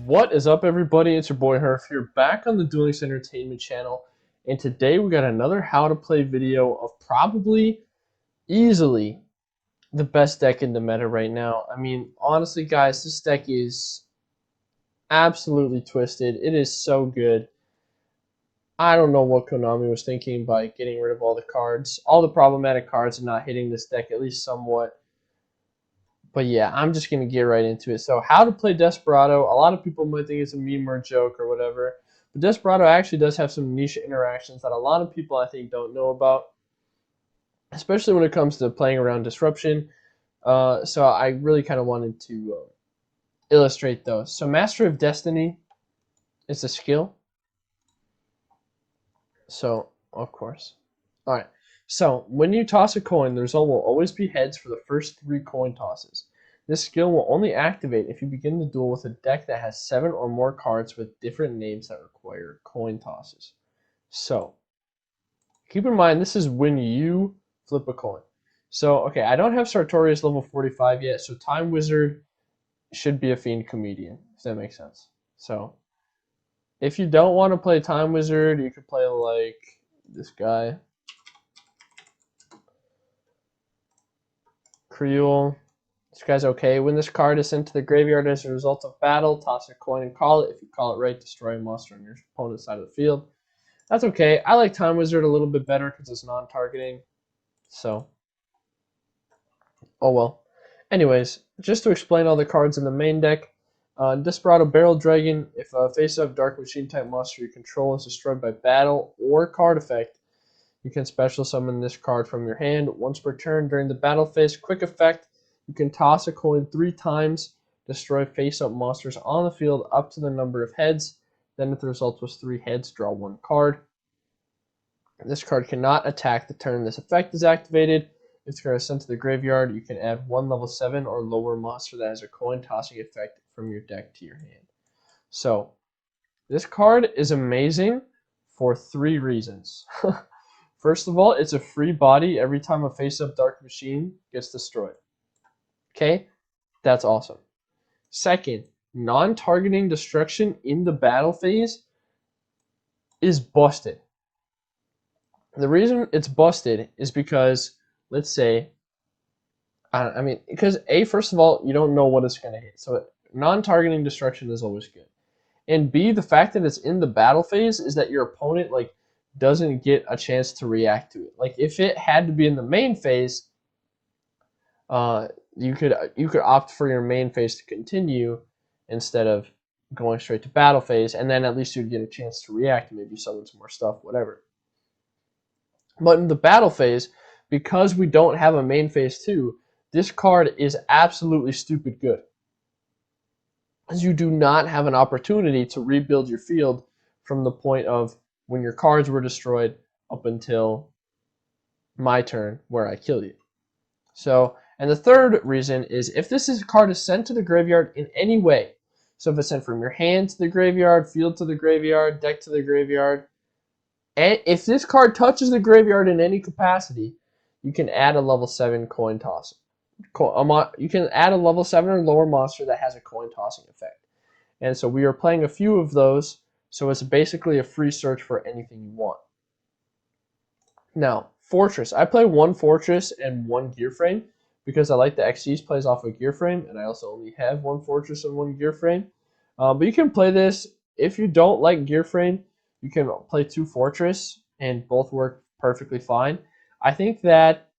What is up, everybody? It's your boy Herf here, back on the Duels Entertainment channel, and today we got another how to play video of probably easily the best deck in the meta right now. I mean, honestly, guys, this deck is absolutely twisted. It is so good. I don't know what Konami was thinking by getting rid of all the problematic cards, and not hitting this deck at least somewhat. But yeah, I'm just going to get right into it. So how to play Desperado. A lot of people might think it's a meme or a joke or whatever. But Desperado actually does have some niche interactions that a lot of people, I think, don't know about. Especially when it comes to playing around Disruption. So I really kind of wanted to illustrate those. So Master of Destiny is a skill. So, of course. Alright. So, when you toss a coin, the result will always be heads for the first 3 coin tosses. This skill will only activate if you begin the duel with a deck that has 7 or more cards with different names that require coin tosses. So, keep in mind this is when you flip a coin. So, okay, I don't have Sartorius level 45 yet, so Time Wizard should be a Fiend Comedian, if that makes sense. So, if you don't want to play Time Wizard, you could play like this guy. Creole. This guy's okay. When this card is sent to the graveyard as a result of battle, toss a coin and call it. If you call it right, destroy a monster on your opponent's side of the field. That's okay. I like Time Wizard a little bit better because it's non-targeting. So, oh well. Anyways, just to explain all the cards in the main deck. Desperado Barrel Dragon. If a face-up Dark Machine type monster you control is destroyed by battle or card effect, you can special summon this card from your hand once per turn during the battle phase. Quick effect. You can toss a coin 3 times, destroy face-up monsters on the field up to the number of heads. Then if the result was 3 heads, draw 1 card. This card cannot attack the turn this effect is activated. If the card is sent to the graveyard, you can add 1 level 7 or lower monster that has a coin tossing effect from your deck to your hand. So, this card is amazing for 3 reasons. First of all, it's a free body every time a face-up Dark Machine gets destroyed. Okay, that's awesome. Second, non-targeting destruction in the battle phase is busted. The reason it's busted is because, let's say, because first of all, you don't know what it's going to hit. So non-targeting destruction is always good. And B, the fact that it's in the battle phase is that your opponent doesn't get a chance to react to it. Like if it had to be in the main phase, you could opt for your main phase to continue instead of going straight to battle phase, and then at least you'd get a chance to react and maybe summon some more stuff, whatever. But in the battle phase, because we don't have a main phase 2, this card is absolutely stupid good. As you do not have an opportunity to rebuild your field from the point of when your cards were destroyed up until my turn where I killed you. So, and the third reason is if this card is sent to the graveyard in any way, so if it's sent from your hand to the graveyard, field to the graveyard, deck to the graveyard, and if this card touches the graveyard in any capacity, you can add a level 7 coin toss. You can add a level 7 or lower monster that has a coin tossing effect. And so we are playing a few of those, so it's basically a free search for anything you want. Now, Fortress. I play 1 Fortress and 1 Gear Frame because I like the Xyz plays off a Gear Frame, and I also only have 1 Fortress and 1 Gear Frame. But you can play this. If you don't like Gear Frame, you can play 2 Fortress, and both work perfectly fine. I think that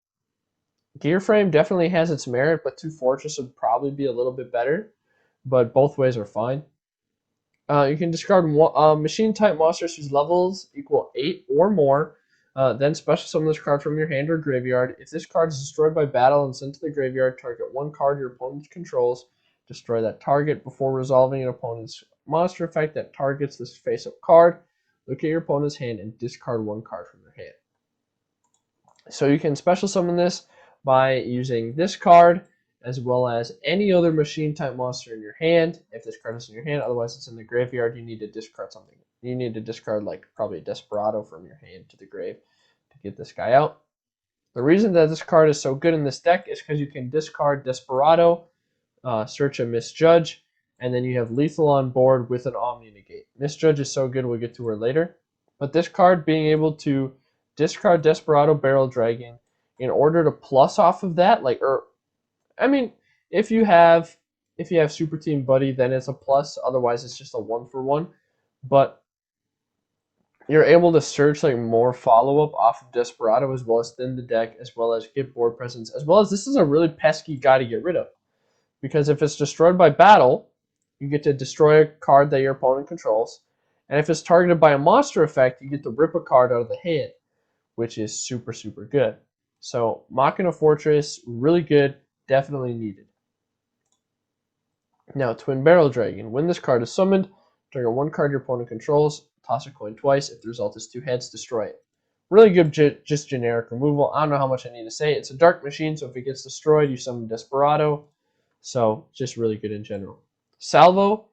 Gear Frame definitely has its merit, but 2 Fortress would probably be a little bit better. But both ways are fine. You can discard machine type monsters whose levels equal 8 or more. Then special summon this card from your hand or graveyard. If this card is destroyed by battle and sent to the graveyard, target 1 card your opponent controls. Destroy that target before resolving an opponent's monster effect that targets this face-up card. Look at your opponent's hand and discard 1 card from your hand. So you can special summon this by using this card as well as any other machine type monster in your hand. If this card is in your hand, otherwise it's in the graveyard, you need to discard something. You need to discard probably a Desperado from your hand to the grave to get this guy out. The reason that this card is so good in this deck is because you can discard Desperado, search a misjudge, and then you have lethal on board with an Omni negate. Misjudge is so good, we'll get to her later. But this card being able to discard Desperado Barrel Dragon in order to plus off of that, like, or I mean, if you have Super Team Buddy, then it's a plus. Otherwise, it's just a 1-for-1. But you're able to search like more follow up off of Desperado as well as thin the deck, as well as get board presence, as well as this is a really pesky guy to get rid of. Because if it's destroyed by battle, you get to destroy a card that your opponent controls. And if it's targeted by a monster effect, you get to rip a card out of the hand, which is super, super good. So Machina Fortress, really good, definitely needed. Now, Twin Barrel Dragon. When this card is summoned, target one card your opponent controls, toss a coin twice. If the result is 2 heads, destroy it. Really good, just generic removal. I don't know how much I need to say. It's a dark machine, so if it gets destroyed, you summon Desperado. So, just really good in general. Salvo.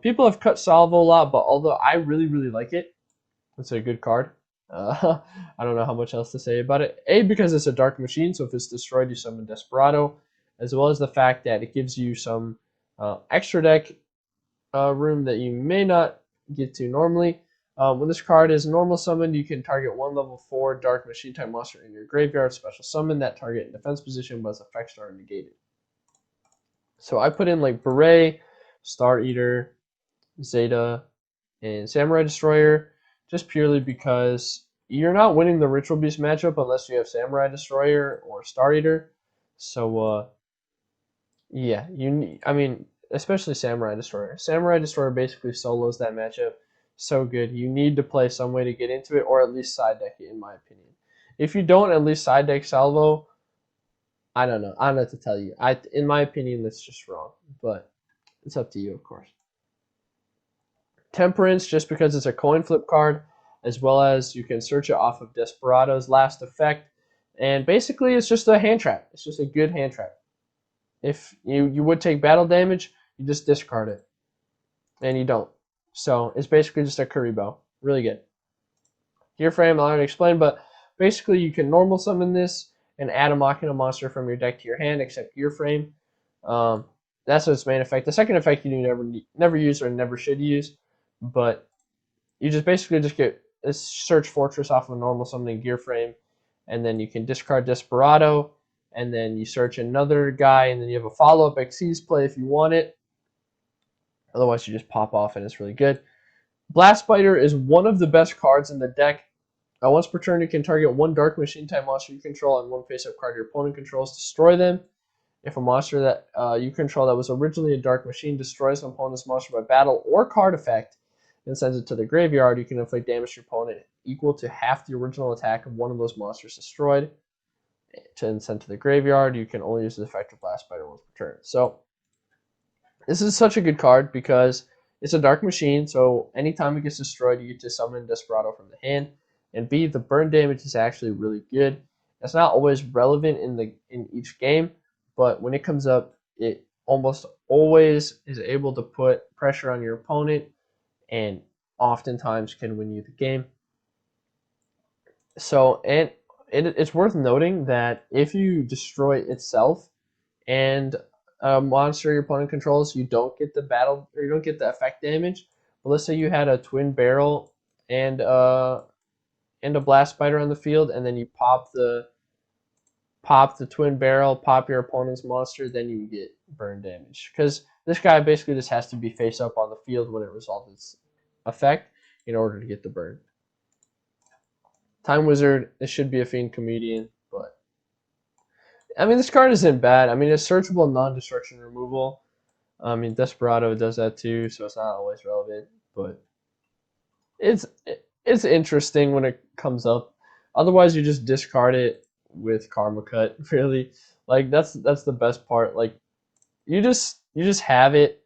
People have cut Salvo a lot, but although I really, really like it, it's a good card. I don't know how much else to say about it. A, because it's a dark machine, so if it's destroyed, you summon Desperado, as well as the fact that it gives you some extra deck room that you may not get to normally. When this card is normal summoned, you can target one level 4 dark machine type monster in your graveyard, special summon that target in defense position, but its effects are negated. So I put in like Beret, Star Eater, Zeta, and Samurai Destroyer, just purely because you're not winning the Ritual Beast matchup unless you have Samurai Destroyer or Star Eater. So yeah, I mean, especially Samurai Destroyer. Samurai Destroyer basically solos that matchup. So good. You need to play some way to get into it, or at least side deck it, in my opinion. If you don't at least side deck Salvo, I don't know. I don't know what to tell you. In my opinion, that's just wrong. But it's up to you, of course. Temperance, just because it's a coin flip card, as well as you can search it off of Desperado's last effect. And basically, it's just a hand trap. It's just a good hand trap. If you would take battle damage, you just discard it. And you don't. So it's basically just a curry bow. Really good. Gear frame, I already explained, but basically you can normal summon this and add a Machina monster from your deck to your hand, except gear frame. That's its main effect. The second effect you never use or never should use, but you just basically just get a search fortress off of a normal summoning gear frame, and then you can discard Desperado, and then you search another guy, and then you have a follow-up Xyz play if you want it. Otherwise, you just pop off, and it's really good. Blast Spider is one of the best cards in the deck. Once per turn, you can target one Dark Machine type monster you control and one face-up card your opponent controls. Destroy them. If a monster that you control that was originally a Dark Machine destroys an opponent's monster by battle or card effect and sends it to the graveyard, you can inflict damage to your opponent equal to half the original attack of one of those monsters destroyed and sent to the graveyard. You can only use the effect of Blast Spider once per turn. So this is such a good card because it's a dark machine, so anytime it gets destroyed, you get to summon Desperado from the hand. And B, the burn damage is actually really good. It's not always relevant in each game, but when it comes up, it almost always is able to put pressure on your opponent and oftentimes can win you the game. So, and it's worth noting that if you destroy itself and a monster your opponent controls, you don't get the battle or you don't get the effect damage. But let's say you had a twin barrel and a blast spider on the field, and then you pop the twin barrel, pop your opponent's monster, then you get burn damage. Because this guy basically just has to be face up on the field when it resolves its effect in order to get the burn. Time Wizard, it should be a Fiend Comedian, but I mean, this card isn't bad. I mean, it's searchable non-destruction removal. I mean, Desperado does that too, so it's not always relevant, but it's it's interesting when it comes up. Otherwise, you just discard it with Karma Cut. Really, like that's the best part. Like you just have it,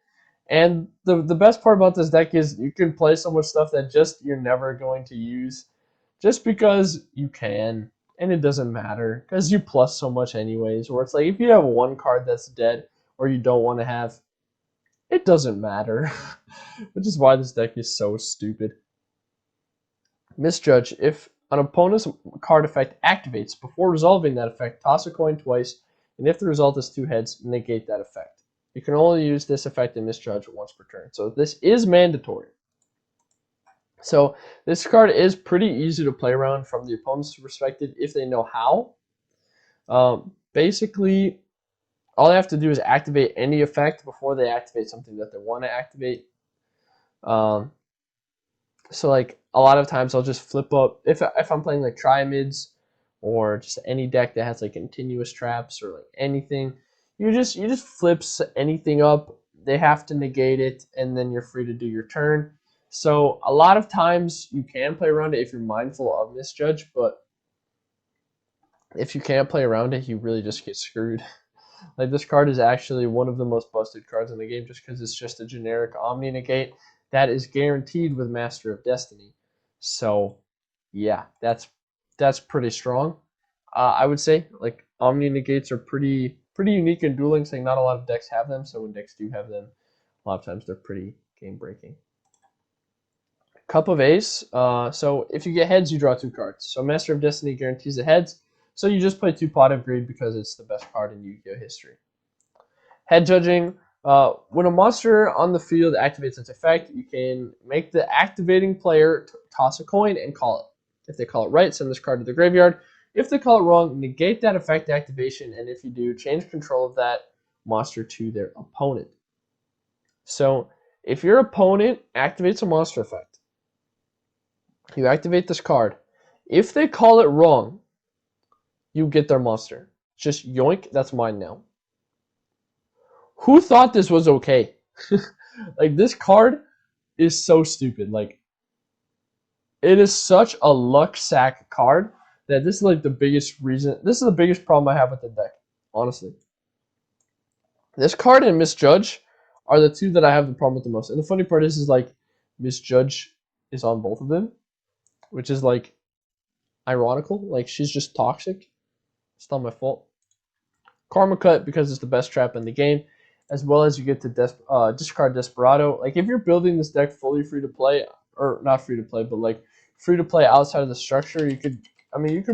and the best part about this deck is you can play so much stuff that just you're never going to use, just because you can, and it doesn't matter because you plus so much anyways. Where it's like if you have one card that's dead or you don't want to have, it doesn't matter, which is why this deck is so stupid. Misjudge. If an opponent's card effect activates before resolving that effect, toss a coin twice, and if the result is 2 heads, negate that effect. You can only use this effect in misjudge once per turn. So this is mandatory. So this card is pretty easy to play around from the opponent's perspective if they know how. Basically, all they have to do is activate any effect before they activate something that they want to activate. So like a lot of times I'll just flip up if I'm playing like Triamids or just any deck that has like continuous traps or like anything. You just flips anything up. They have to negate it, and then you're free to do your turn. So a lot of times you can play around it if you're mindful of misjudge, but if you can't play around it, you really just get screwed. Like this card is actually one of the most busted cards in the game just because it's just a generic Omni negate that is guaranteed with Master of Destiny. So yeah, that's pretty strong. I would say like Omni negates are pretty unique in dueling. Saying not a lot of decks have them, so when decks do have them, a lot of times they're pretty game breaking. Cup of Ace. So if you get heads, you draw 2 cards. So Master of Destiny guarantees the heads. So you just play 2 Pot of Greed because it's the best card in Yu-Gi-Oh history. Head judging. When a monster on the field activates its effect, you can make the activating player toss a coin and call it. If they call it right, send this card to the graveyard. If they call it wrong, negate that effect activation, and if you do, change control of that monster to their opponent. So if your opponent activates a monster effect, you activate this card. If they call it wrong, you get their monster. Just yoink, that's mine now. Who thought this was okay? Like this card is so stupid. Like it is such a luck sack card that this is like the biggest reason. This is the biggest problem I have with the deck, honestly. This card and misjudge are the two that I have the problem with the most. And the funny part is like misjudge is on both of them, which is like ironical. Like she's just toxic. It's not my fault. Karma Cut because it's the best trap in the game, as well as you get to discard Desperado. Like if you're building this deck fully free to play, or not free to play, but like free to play outside of the structure, you could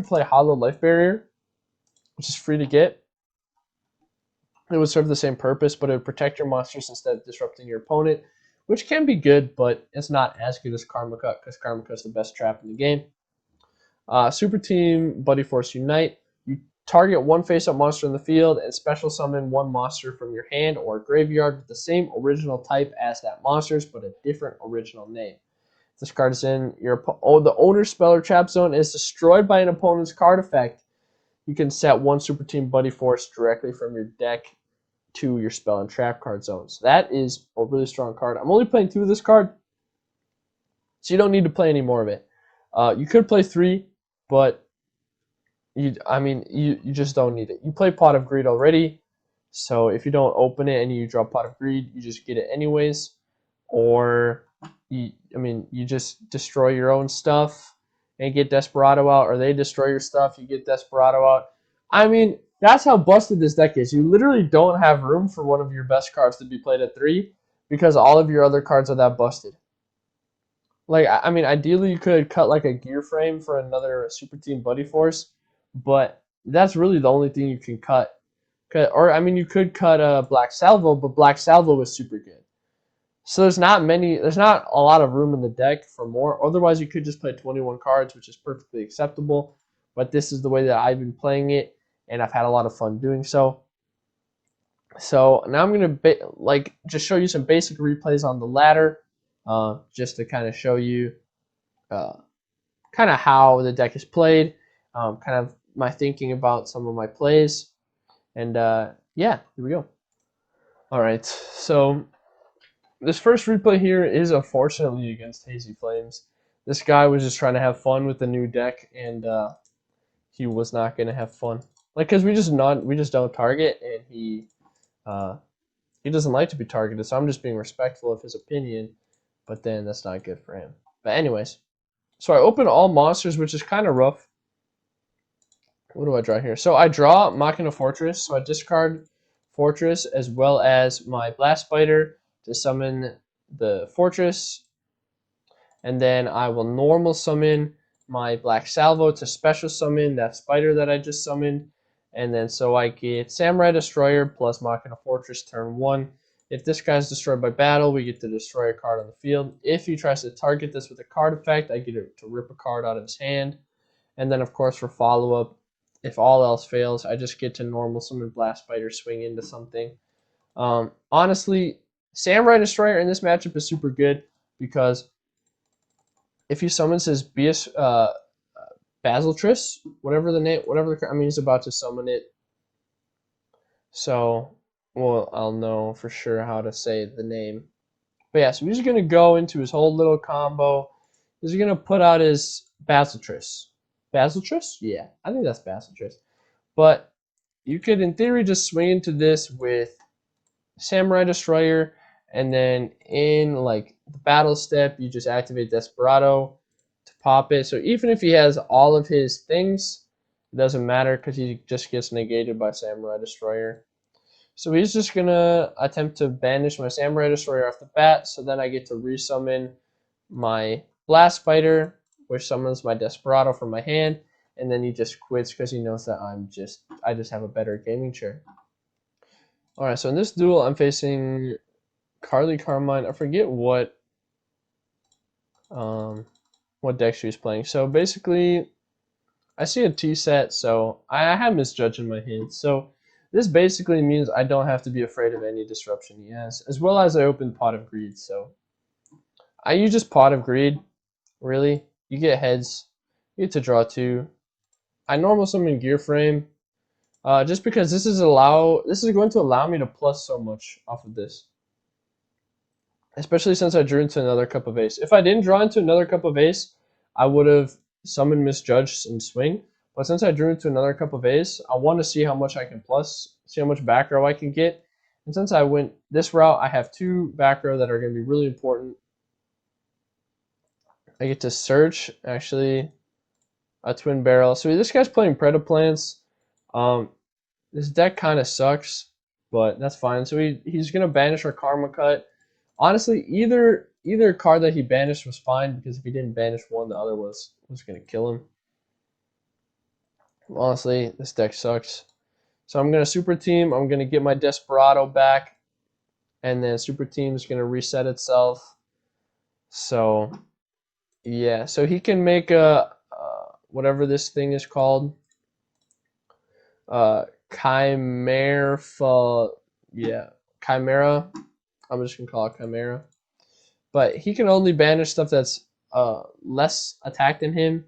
play Hollow Life Barrier, which is free to get. It would serve the same purpose, but it would protect your monsters instead of disrupting your opponent, which can be good, but it's not as good as Karma Cut because Karma Cut is the best trap in the game. Super Team Buddy Force Unite. You target one face-up monster in the field and special summon one monster from your hand or graveyard with the same original type as that monster's, but a different original name. If this card is in the owner's spell or trap zone is destroyed by an opponent's card effect, you can set one Super Team Buddy Force directly from your deck to your spell and trap card zones. That is a really strong card. I'm only playing 2 of this card, so you don't need to play any more of it. You could play 3, but you just don't need it. You play Pot of Greed already, so if you don't open it and you draw Pot of Greed, you just get it anyways. Or you just destroy your own stuff and get Desperado out, or they destroy your stuff, you get Desperado out. I mean, that's how busted this deck is. You literally don't have room for one of your best cards to be played at 3 because all of your other cards are that busted. Like, ideally you could cut like a gear frame for another Super Team Buddy Force, but that's really the only thing you can cut. Or you could cut a Black Salvo, but Black Salvo is super good. So there's not a lot of room in the deck for more. Otherwise, you could just play 21 cards, which is perfectly acceptable. But this is the way that I've been playing it, and I've had a lot of fun doing so. So now I'm gonna just show you some basic replays on the ladder, just to kind of show you kind of how the deck is played, kind of my thinking about some of my plays, and yeah, here we go. All right, so this first replay here is unfortunately against Hazy Flames. This guy was just trying to have fun with the new deck, and he was not gonna have fun. Like, cause we just don't target, and he doesn't like to be targeted. So I'm just being respectful of his opinion, but then that's not good for him. But anyways, so I open all monsters, which is kind of rough. What do I draw here? So I draw Machina Fortress. So I discard Fortress as well as my Blast Spider to summon the Fortress. And then I will normal summon my Black Salvo to special summon that Spider that I just summoned. And then so I get Samurai Destroyer plus Machina Fortress turn 1. If this guy's destroyed by battle, we get to destroy a card on the field. If he tries to target this with a card effect, I get to rip a card out of his hand. And then, of course, for follow-up, if all else fails, I just get to normal summon Blast Bite or swing into something. Honestly, Samurai Destroyer in this matchup is super good because if he summons his Basiltris, whatever the name, I mean, he's about to summon it. So, well, I'll know for sure how to say the name. But yeah, so he's gonna go into his whole little combo. He's gonna put out his Basiltris. Basiltris? Yeah, I think that's Basiltris. But you could, in theory, just swing into this with Samurai Destroyer, and then in like the battle step, you just activate Desperado to pop it. So even if he has all of his things, it doesn't matter because he just gets negated by Samurai Destroyer. So he's just gonna attempt to banish my Samurai Destroyer off the bat, so then I get to resummon my Blast Fighter, which summons my Desperado from my hand, and then he just quits because he knows that I just have a better gaming chair. Alright, so in this duel I'm facing Carly Carmine. I forget what deck she was playing. So basically I see a T set, so I have misjudge in my hand. So this basically means I don't have to be afraid of any disruption he has, as well as I open Pot of Greed. So I use just Pot of Greed, really. You get heads, you get to draw 2. I normal summon Gear Frame, just because this is going to allow me to plus so much off of this. Especially since I drew into another Cup of Ace. If I didn't draw into another Cup of Ace, I would have summoned Misjudge and swing. But since I drew into another Cup of Ace, I want to see how much I can plus, see how much back row I can get. And since I went this route, I have 2 back row that are going to be really important. I get to search, actually, a Twin Barrel. So this guy's playing Predaplants. This deck kind of sucks, but that's fine. So he's going to banish our Karma Cut. Honestly, either card that he banished was fine, because if he didn't banish one, the other was going to kill him. Honestly, this deck sucks. So I'm going to Super Team. I'm going to get my Desperado back, and then Super Team is going to reset itself. So, yeah. So he can make a, whatever this thing is called, Chimera. Yeah, Chimera. I'm just going to call it Chimera. But he can only banish stuff that's less attack than him.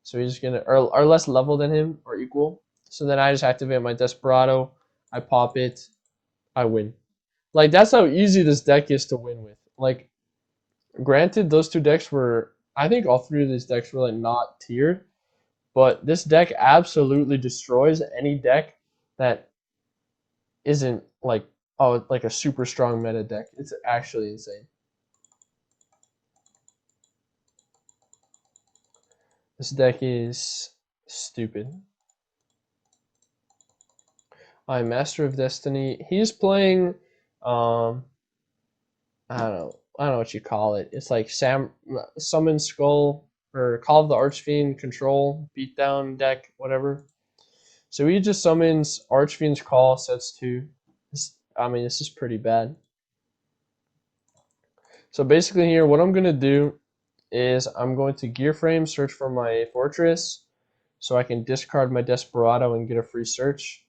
So he's just gonna, or less level than him, or equal. So then I just activate my Desperado, I pop it, I win. Like, that's how easy this deck is to win with. Like, granted, those 2 decks were, I think all 3 of these decks were like not tiered, but this deck absolutely destroys any deck that isn't like, oh, like a super strong meta deck. It's actually insane. This deck is stupid. I'm Master of Destiny. He's playing, I don't know what you call it. It's like Summon Skull, or Call of the Archfiend Control Beatdown deck, whatever. So he just summons Archfiend's Call, sets 2. This is pretty bad. So basically here, what I'm gonna do is I'm going to Gear Frame, search for my Fortress, so I can discard my Desperado and get a free search.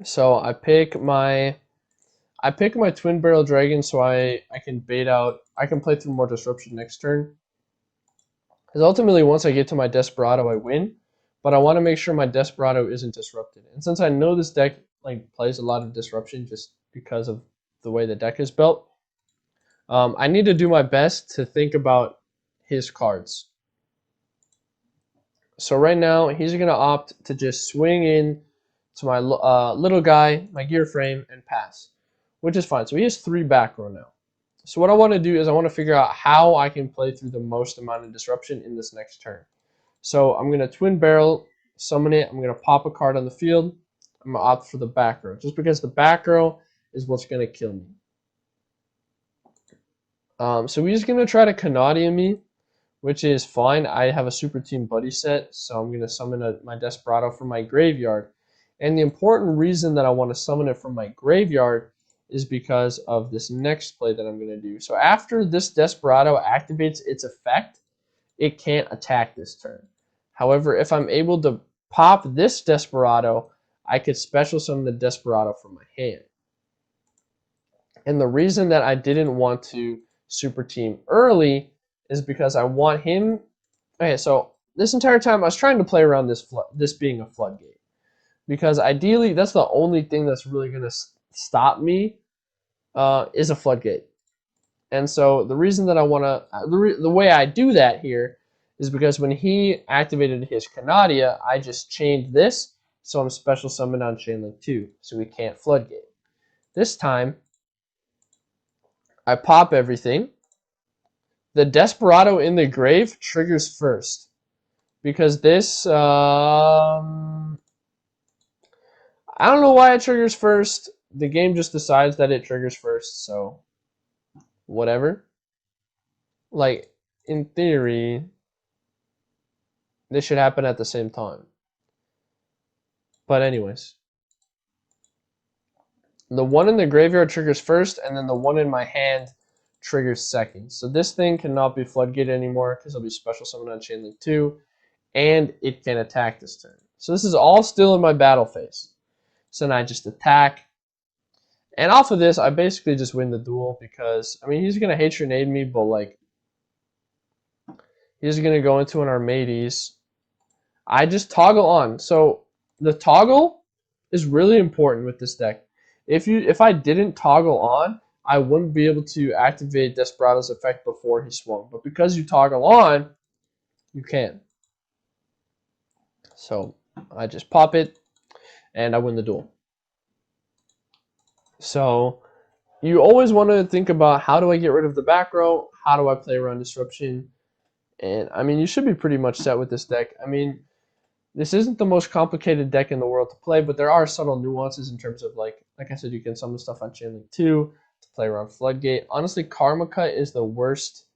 So I pick my Twin Barrel Dragon, so I can bait out, I can play through more disruption next turn. Because ultimately, once I get to my Desperado, I win. But I want to make sure my Desperado isn't disrupted. And since I know this deck like plays a lot of disruption just because of the way the deck is built, I need to do my best to think about his cards. So right now, he's going to opt to just swing in to my little guy, my Gear Frame, and pass, which is fine. So he has 3 back row now. So what I want to do is I want to figure out how I can play through the most amount of disruption in this next turn. So I'm going to Twin Barrel, summon it. I'm going to pop a card on the field. I'm going to opt for the back row, just because the back row is what's going to kill me. So he's going to try to Canadian me, which is fine. I have a super team buddy set, so I'm going to summon my Desperado from my graveyard. And the important reason that I want to summon it from my graveyard is because of this next play that I'm going to do. So after this Desperado activates its effect, it can't attack this turn. However, if I'm able to pop this Desperado, I could special summon the Desperado from my hand. And the reason that I didn't want to super team early is because I want him. Okay, so this entire time I was trying to play around this being a floodgate, because ideally that's the only thing that's really going to stop me is a floodgate. And so the reason that I want to the way I do that here is because when he activated his Canadia, I just chained this, so I'm special summoned on Chainlink 2, so we can't floodgate. This time I pop everything. The Desperado in the grave triggers first, because this I don't know why it triggers first. The game just decides that it triggers first, so whatever. Like, in theory, this should happen at the same time. But anyways, the one in the graveyard triggers first, and then the one in my hand triggers second. So this thing cannot be floodgate anymore because it'll be special summoned on Chainlink 2, and it can attack this turn. So this is all still in my battle phase. So then I just attack. And off of this, I basically just win the duel because, I mean, he's going to Hatronade me, but, like, he's going to go into an Armades. I just toggle on. So the toggle is really important with this deck. If I didn't toggle on, I wouldn't be able to activate Desperado's effect before he swung. But because you toggle on, you can. So I just pop it, and I win the duel. So you always want to think about, how do I get rid of the back row? How do I play around disruption? And I mean, you should be pretty much set with this deck. I mean, this isn't the most complicated deck in the world to play, but there are subtle nuances in terms of, like I said, you can summon stuff on Chainlink 2 to play around Floodgate. Honestly, Karma Cut is the worst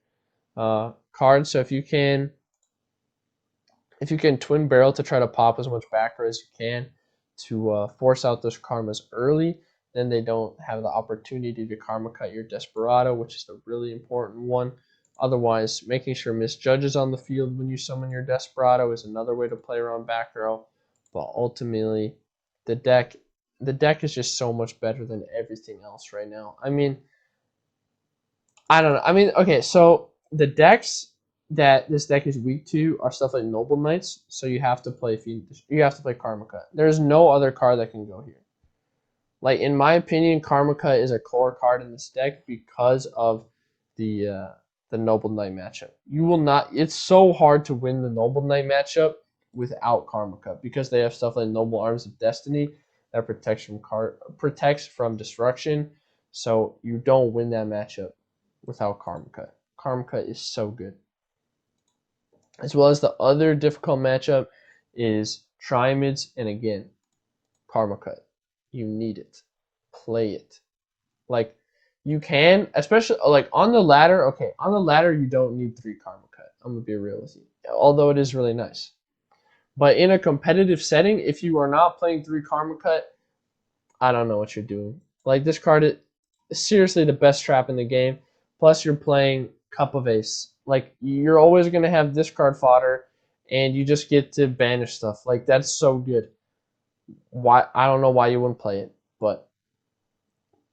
card. So if you can twin barrel to try to pop as much back row as you can to force out those karmas early, then they don't have the opportunity to Karma Cut your Desperado, which is the really important one. Otherwise, making sure misjudge is on the field when you summon your Desperado is another way to play around back row. But ultimately, the deck is just so much better than everything else right now. I mean, I don't know. I mean, okay, so the decks that this deck is weak to are stuff like Noble Knights, so you have to play Karma Cut. There's no other card that can go here. Like, in my opinion, Karma Cut is a core card in this deck because of the Noble Knight matchup. You will not. It's so hard to win the Noble Knight matchup without Karma Cut because they have stuff like Noble Arms of Destiny that protects from destruction. So you don't win that matchup without Karma Cut. Karma Cut is so good. As well as the other difficult matchup is Triamids, and again, Karma Cut. You need it. Play it. Like, you can, especially like on the ladder. Okay, on the ladder you don't need 3 Karma Cut. I'm gonna be real with you, although it is really nice. But in a competitive setting, if you are not playing 3 Karma Cut, I don't know what you're doing. Like, this card is seriously the best trap in the game. Plus, you're playing Cup of Ace. Like, you're always gonna have discard fodder, and you just get to banish stuff. Like, that's so good. Why? I don't know why you wouldn't play it, but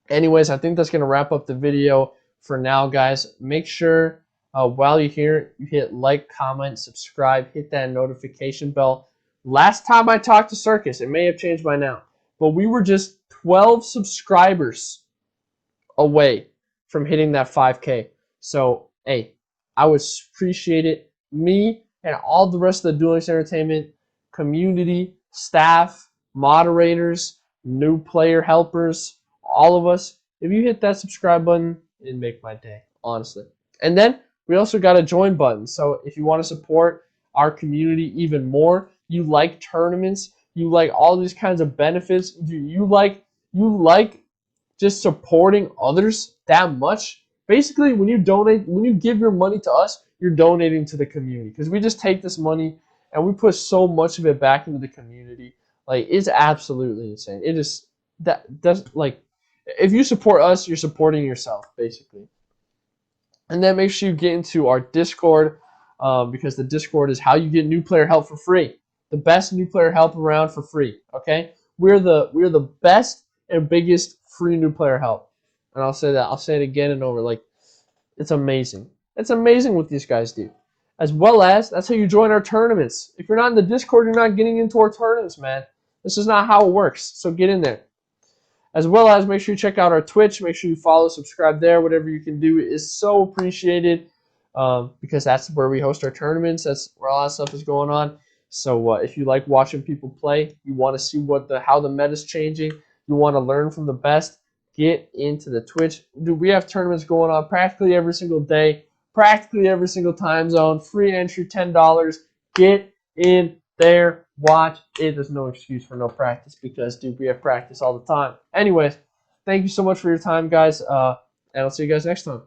anyways, I think that's going to wrap up the video for now, guys. Make sure while you're here, you hit like, comment, subscribe, hit that notification bell. Last time I talked to Circus, it may have changed by now, but we were just 12 subscribers away from hitting that 5K. So, hey, I would appreciate it. Me and all the rest of the Duelist Entertainment community, staff, moderators, new player helpers, all of us, if you hit that subscribe button, it'd make my day, honestly. And then we also got a join button. So if you want to support our community even more, you like tournaments, you like all these kinds of benefits, you like just supporting others that much. Basically, when you donate, when you give your money to us, you're donating to the community, because we just take this money and we put so much of it back into the community. Like, it's absolutely insane. It is that does like if you support us, you're supporting yourself basically. And then make sure you get into our Discord, because the Discord is how you get new player help for free. The best new player help around for free. Okay, we're the best and biggest free new player help. And I'll say that. I'll say it again and over. Like, it's amazing. It's amazing what these guys do. As well as, that's how you join our tournaments. If you're not in the Discord, you're not getting into our tournaments, man. This is not how it works. So get in there. As well as, make sure you check out our Twitch. Make sure you follow, subscribe there. Whatever you can do is so appreciated, because that's where we host our tournaments. That's where all that stuff is going on. So if you like watching people play, you want to see how the meta's changing, you want to learn from the best, get into the Twitch. Dude, we have tournaments going on practically every single day, practically every single time zone. Free entry, $10. Get in there, watch it. There's no excuse for no practice, because, dude, we have practice all the time. Anyways, thank you so much for your time, guys, and I'll see you guys next time.